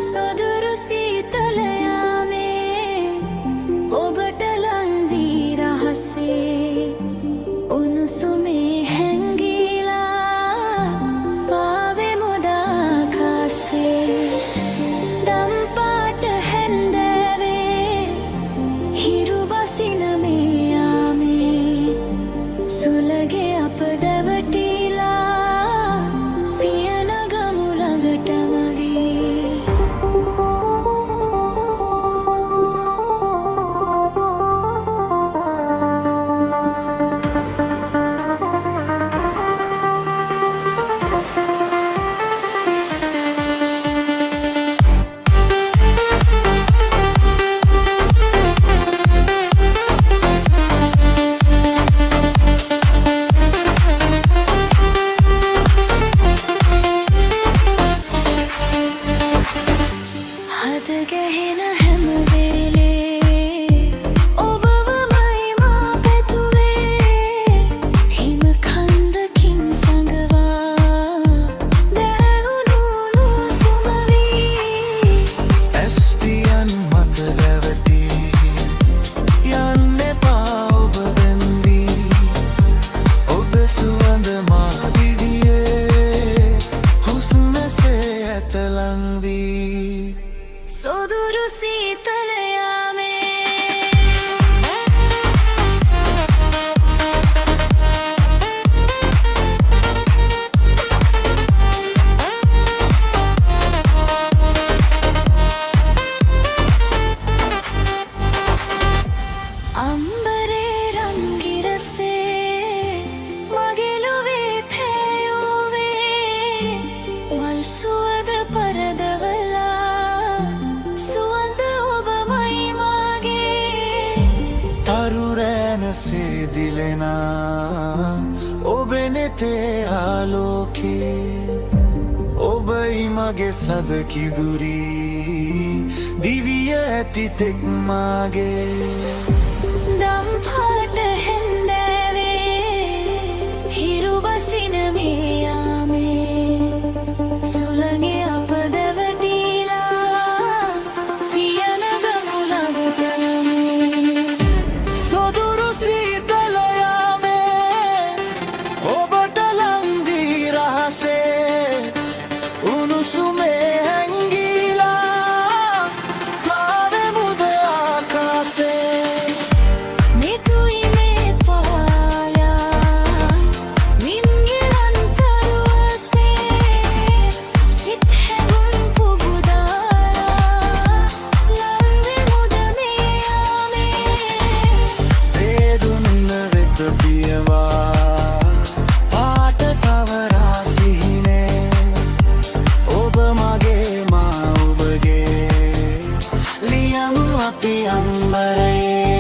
සොදුරු සීතල යාමේ ඔබට ලං වී රහසේ උණුසුමේ හැංගිලා පාවෙමු දාකාසේ දම් පාට හැන්දෑවේ හිරු බසින මේ යාමේ සුළගේ අප දැවටිලා පියන ගමු ළඟටම වී හද ගැහෙන හැම වෙලේ ඔබවමයි මා පැතුවේ හිම කන්දකින් සඟවා දැවුණු ලුසුම වී ඇස්තියන් මත රැවටි යන්න එපා ඔබ බැන්දී ඔබ සුවඳ මා දිවියේ හුස්මසේ ඇත ලං වී සොදුරු සීතල යාමේ අම්බරේ රංගිරසේ මගේ ලොවේ පෑයුවේ වල් සුවඳ පරදවලා සුවඳ ඔබමයි මාගේ තරු රෑනසේ දිලෙනා ඔබ නෙතේ ආලෝකේ ඔබයි මගේ සද කිදුරී දිවිය ඇති තෙක් මාගේ දම් පාට හැන්දෑවේ හිරු බසින මේ යාමේ සුළගේ අප දැවටිලා පියන ගමු ළඟටම සොදුරු සීතල යාමේ ඔබට ලං වී රහසේ උණුසුමේ හැංගිලා පාවෙමු ආකාසේ නිතුයි මේ පායා මින්ගිලන් තරුවසේ සිත් හැඟුම් පුබුදාලා ලංවෙමුද මේ යාමේ වේදුන්න වෙත පියවා පාට කවරා සිහිනේ ඔබ මගේ මා ඔබගේ ලියමු අපි අම්බරයේ